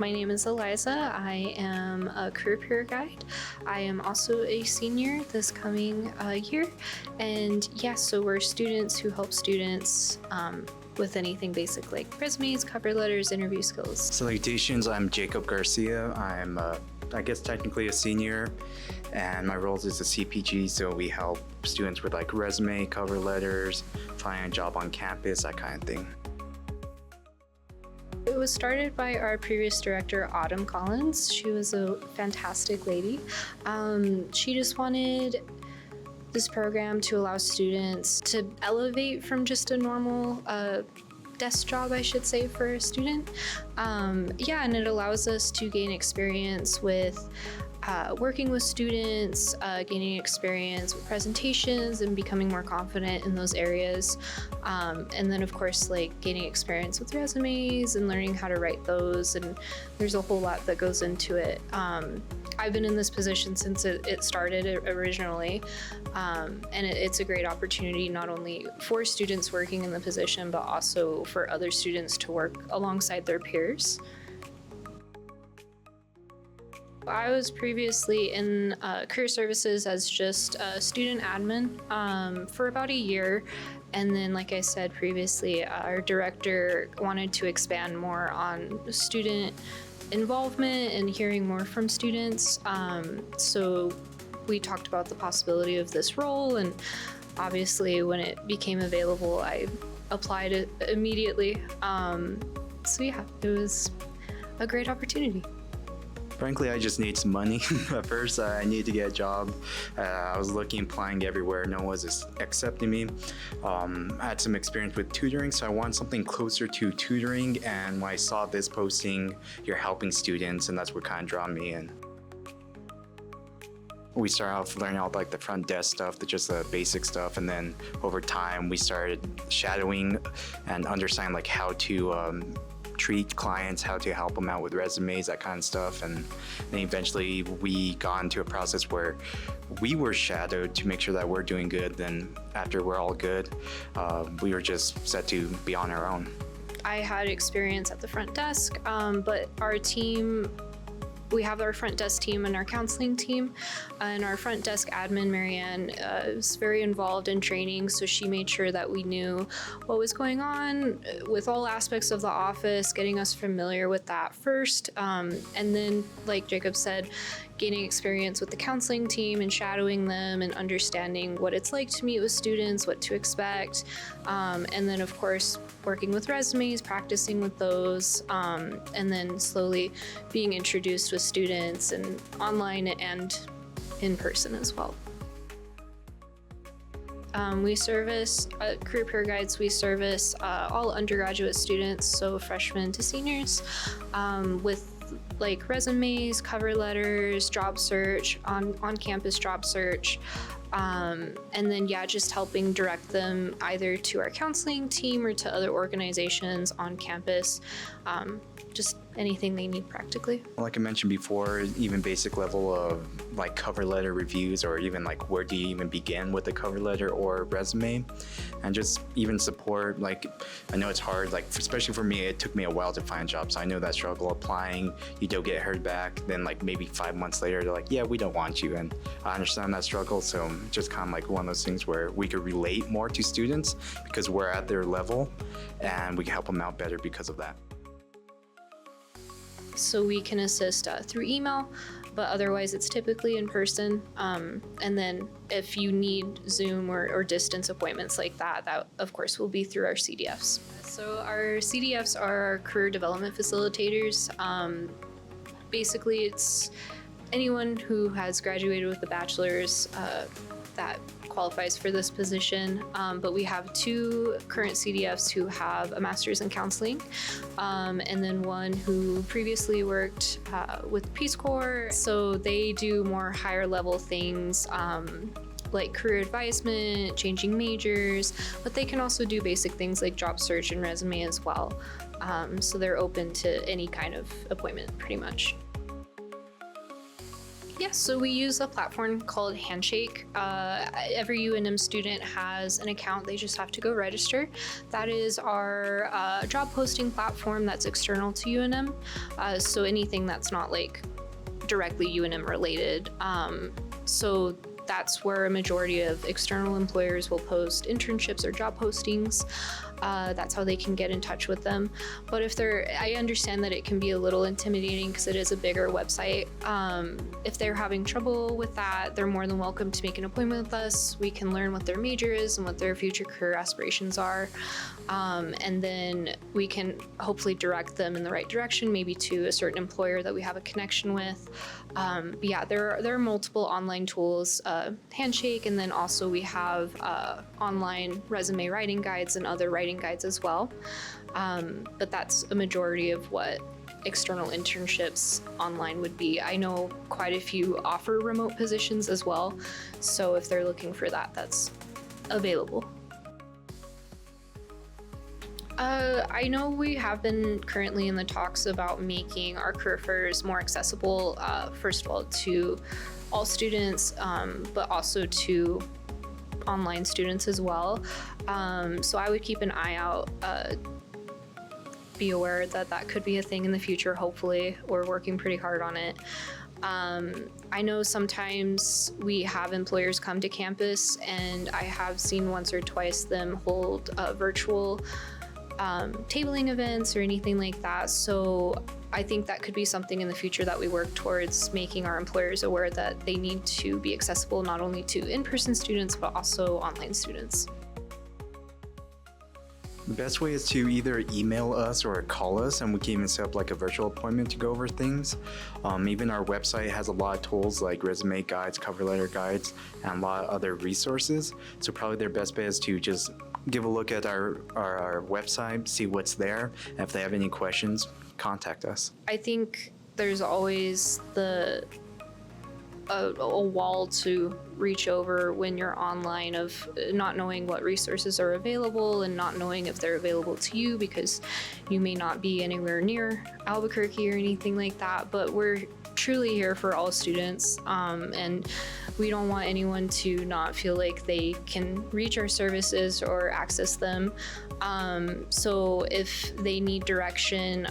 My name is Eliza. I am a career peer guide. I am also a senior this coming year. And yeah, so we're students who help students with anything basic like resumes, cover letters, interview skills. Salutations, I'm Jacob Garcia. I'm, I guess, technically a senior, and my role is a CPG, so we help students with like resume, cover letters, finding a job on campus, that kind of thing. It was started by our previous director, Autumn Collins. She was a fantastic lady. She just wanted this program to allow students to elevate from just a normal desk job, I should say, for a student. Yeah, and it allows us to gain experience with working with students, gaining experience with presentations and becoming more confident in those areas. And then of course, like gaining experience with resumes and learning how to write those. And there's a whole lot that goes into it. I've been in this position since it started originally. And it's a great opportunity not only for students working in the position, but also for other students to work alongside their peers. I was previously in career services as just a student admin for about a year. And then, like I said previously, our director wanted to expand more on student involvement and hearing more from students. So we talked about the possibility of this role, and obviously when it became available, I applied it immediately. So yeah, it was a great opportunity. Frankly, I just need some money. At first, I needed to get a job. I was looking, applying everywhere. No one was accepting me. I had some experience with tutoring, so I wanted something closer to tutoring. And when I saw this posting, you're helping students, and that's what kind of drew me in. We started off learning all like the front desk stuff, just the basic stuff, and then over time we started shadowing and understanding like how to treat clients, how to help them out with resumes, that kind of stuff. And then eventually we got into a process where we were shadowed to make sure that we're doing good. Then after we're all good, we were just set to be on our own. I had experience at the front desk, but our team, we have our front desk team and our counseling team, and our front desk admin, Marianne, was very involved in training, so she made sure that we knew what was going on with all aspects of the office, getting us familiar with that first, and then, like Jacob said, gaining experience with the counseling team and shadowing them and understanding what it's like to meet with students, what to expect, and then of course working with resumes, practicing with those, and then slowly being introduced with students and online and in person as well. We service, Career Peer Guides, we service all undergraduate students, so freshmen to seniors, with like resumes, cover letters, job search, on-campus job search, and then yeah, just helping direct them either to our counseling team or to other organizations on campus, just anything they need practically. Like I mentioned before, even basic level of like cover letter reviews, or even like where do you even begin with a cover letter or resume, and just even support. Like I know it's hard, like especially for me, it took me a while to find jobs. I know that struggle applying, you don't get heard back, then like maybe 5 months later they're like, yeah, we don't want you, and I understand that struggle. So just kind of like one of those things where we could relate more to students because we're at their level and we can help them out better because of that. So we can assist through email, but otherwise it's typically in person. And then if you need Zoom or distance appointments like that, that of course will be through our CDFs. So our CDFs are our career development facilitators. Basically, it's anyone who has graduated with a bachelor's that qualifies for this position, but we have 2 current CDFs who have a master's in counseling, and then one who previously worked with Peace Corps, so they do more higher level things like career advisement, changing majors, but they can also do basic things like job search and resume as well, so they're open to any kind of appointment pretty much. Yes, so we use a platform called Handshake. Every UNM student has an account, they just have to go register. That is our job posting platform that's external to UNM. So anything that's not like directly UNM related. So that's where a majority of external employers will post internships or job postings. That's how they can get in touch with them. But I understand that it can be a little intimidating because it is a bigger website. If they're having trouble with that, they're more than welcome to make an appointment with us. We can learn what their major is and what their future career aspirations are. And then we can hopefully direct them in the right direction, maybe to a certain employer that we have a connection with. But yeah, there are multiple online tools, Handshake, and then also we have online resume writing guides and other writing guides as well. But that's a majority of what external internships online would be. I know quite a few offer remote positions as well. So if they're looking for that, that's available. I know we have been currently in the talks about making our career fairs more accessible, first of all, to all students, but also to online students as well. So I would keep an eye out, be aware that that could be a thing in the future, hopefully. We're working pretty hard on it. I know sometimes we have employers come to campus, and I have seen once or twice them hold virtual tabling events or anything like that. So I think that could be something in the future that we work towards, making our employers aware that they need to be accessible not only to in-person students, but also online students. The best way is to either email us or call us, and we can even set up like a virtual appointment to go over things. Even our website has a lot of tools like resume guides, cover letter guides, and a lot of other resources. So probably their best bet is to just give a look at our website, see what's there, and if they have any questions, contact us. I think there's always a wall to reach over when you're online, of not knowing what resources are available and not knowing if they're available to you because you may not be anywhere near Albuquerque or anything like that. But we're truly here for all students, and we don't want anyone to not feel like they can reach our services or access them. So if they need direction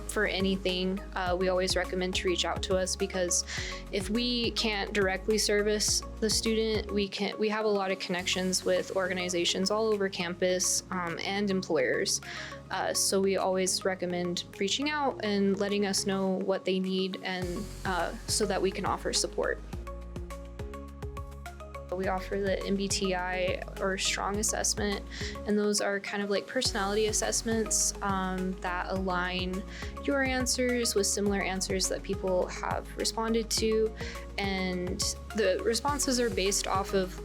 for anything, we always recommend to reach out to us, because if we can't directly service the student, we have a lot of connections with organizations all over campus, and employers. So we always recommend reaching out and letting us know what they need, and so that we can offer support. We offer the MBTI or STRONG assessment, and those are kind of like personality assessments that align your answers with similar answers that people have responded to. And the responses are based off of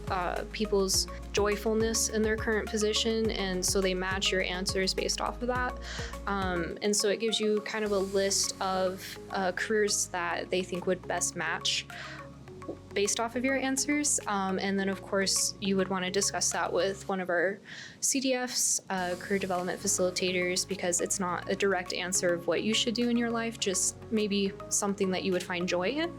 people's joyfulness in their current position, and so they match your answers based off of that. And so it gives you kind of a list of careers that they think would best match based off of your answers. And then of course you would want to discuss that with one of our CDFs, career development facilitators, because it's not a direct answer of what you should do in your life, just maybe something that you would find joy in.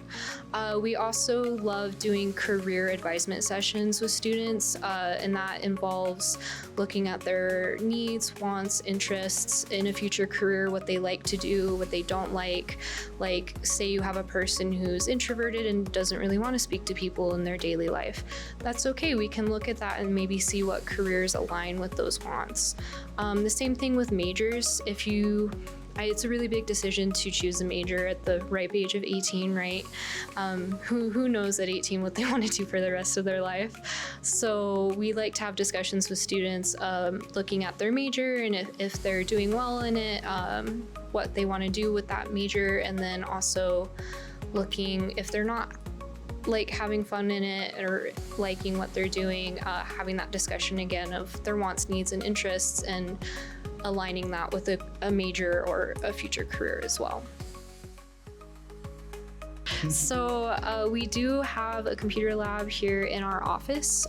We also love doing career advisement sessions with students, and that involves looking at their needs, wants, interests in a future career, what they like to do, what they don't like. Like, say you have a person who's introverted and doesn't really want to speak to people in their daily life. That's okay. We can look at that and maybe see what careers align with those wants. The same thing with majors. It's a really big decision to choose a major at the ripe age of 18, right? Who knows at 18 what they want to do for the rest of their life? So we like to have discussions with students, looking at their major and if they're doing well in it, what they want to do with that major, and then also looking if they're not like having fun in it or liking what they're doing, having that discussion again of their wants, needs, and interests, and aligning that with a major or a future career as well. So we do have a computer lab here in our office.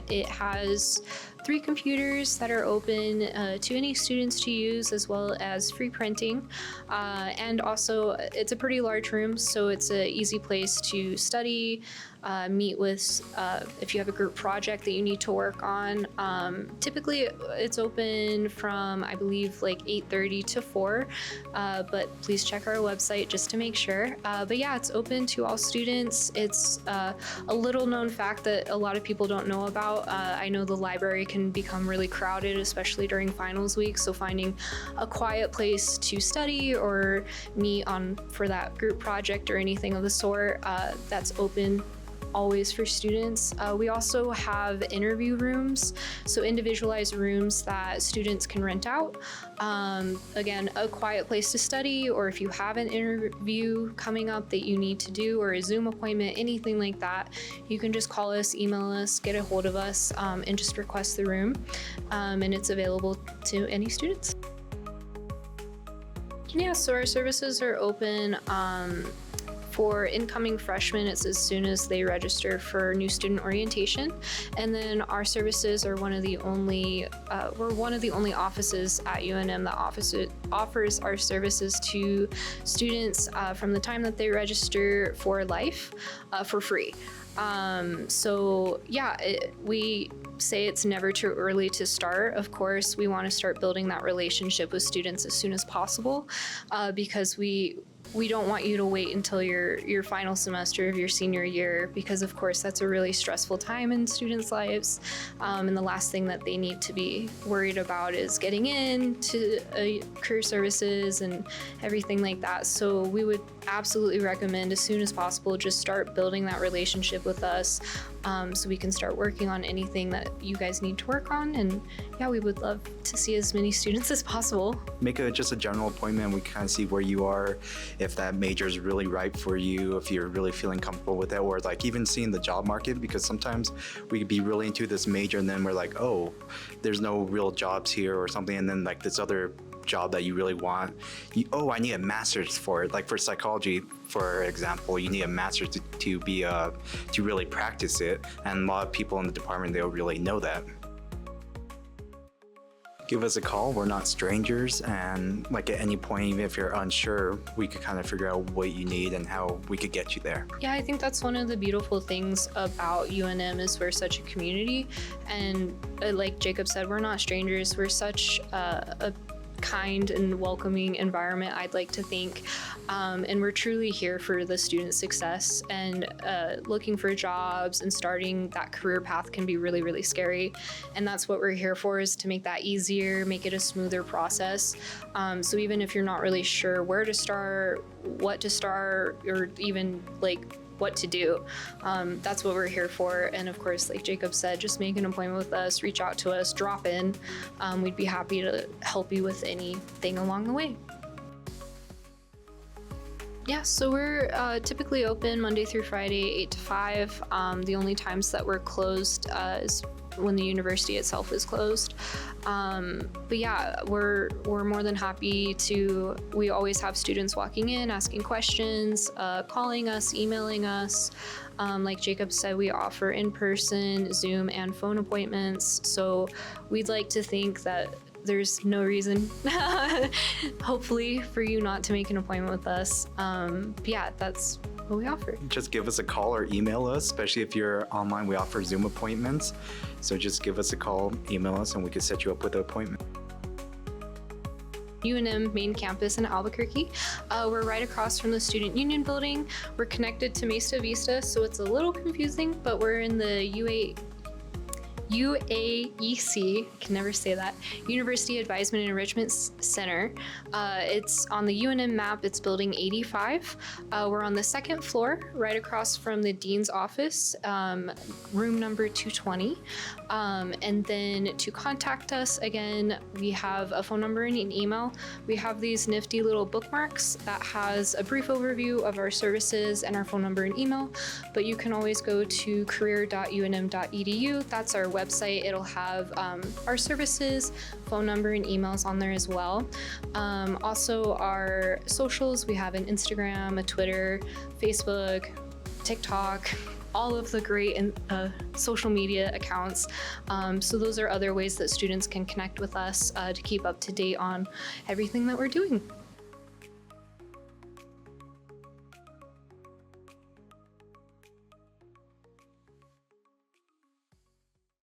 It has 3 computers that are open to any students to use, as well as free printing. And also, it's a pretty large room, so it's an easy place to study, meet with if you have a group project that you need to work on. Typically, it's open from, I believe, like 8:30 to 4, but please check our website just to make sure. But yeah, it's open to all students. It's a little known fact that a lot of people don't know about. I know the library can become really crowded, especially during finals week, so finding a quiet place to study or meet on for that group project or anything of the sort, that's open always for students. We also have interview rooms, so individualized rooms that students can rent out. Again, a quiet place to study, or if you have an interview coming up that you need to do, or a Zoom appointment, anything like that, you can just call us, email us, get a hold of us, and just request the room. And it's available to any students. Yeah, so our services are open for incoming freshmen. It's as soon as they register for new student orientation. And then our services are one of the only offices at UNM that offers our services to students from the time that they register for life for free. So yeah, we say it's never too early to start. Of course, we want to start building that relationship with students as soon as possible, because we don't want you to wait until your final semester of your senior year, because of course that's a really stressful time in students' lives, and the last thing that they need to be worried about is getting into career services and everything like that. So we would absolutely recommend as soon as possible just start building that relationship with us, so we can start working on anything that you guys need to work on. And yeah, we would love to see as many students as possible. Make just a general appointment. We kind of see where you are, if that major is really right for you, if you're really feeling comfortable with it, or like even seeing the job market, because sometimes we could be really into this major and then we're like, oh, there's no real jobs here or something, and then like this other job that you really want, I need a master's for it. Like for psychology, for example, you need a master's to really practice it, and a lot of people in the department, they don't really know that. Give us a call. We're not strangers, and like at any point, even if you're unsure, we could kind of figure out what you need and how we could get you there. Yeah, I think that's one of the beautiful things about UNM is we're such a community, and like Jacob said, we're not strangers. We're such a kind and welcoming environment, I'd like to think, and we're truly here for the student success. And looking for jobs and starting that career path can be really, really scary, and that's what we're here for, is to make that easier, make it a smoother process. So even if you're not really sure where to start, what to start, or even like what to do, that's what we're here for. And of course, like Jacob said, just make an appointment with us, reach out to us, drop in. We'd be happy to help you with anything along the way. Yeah, so we're typically open Monday through Friday, 8 to 5. The only times that we're closed is when the university itself is closed. But yeah, we're more than happy to, we always have students walking in, asking questions, calling us, emailing us. Like Jacob said, we offer in-person, Zoom, and phone appointments. So we'd like to think that there's no reason, hopefully, for you not to make an appointment with us. But yeah, that's what we offer. Just give us a call or email us, especially if you're online. We offer Zoom appointments. So just give us a call, email us, and we can set you up with an appointment. UNM main campus in Albuquerque. We're right across from the Student Union building. We're connected to Mesa Vista, so it's a little confusing, but we're in the UAEC, I can never say that, University Advisement and Enrichment Center. It's on the UNM map, it's building 85. We're on the second floor, right across from the dean's office, room number 220. And then to contact us, again, we have a phone number and an email. We have these nifty little bookmarks that has a brief overview of our services and our phone number and email, but you can always go to career.unm.edu. That's our website. It'll have our services, phone number, and emails on there as well. Also, our socials, we have an Instagram, a Twitter, Facebook, TikTok, all of the great social media accounts. So those are other ways that students can connect with us to keep up to date on everything that we're doing.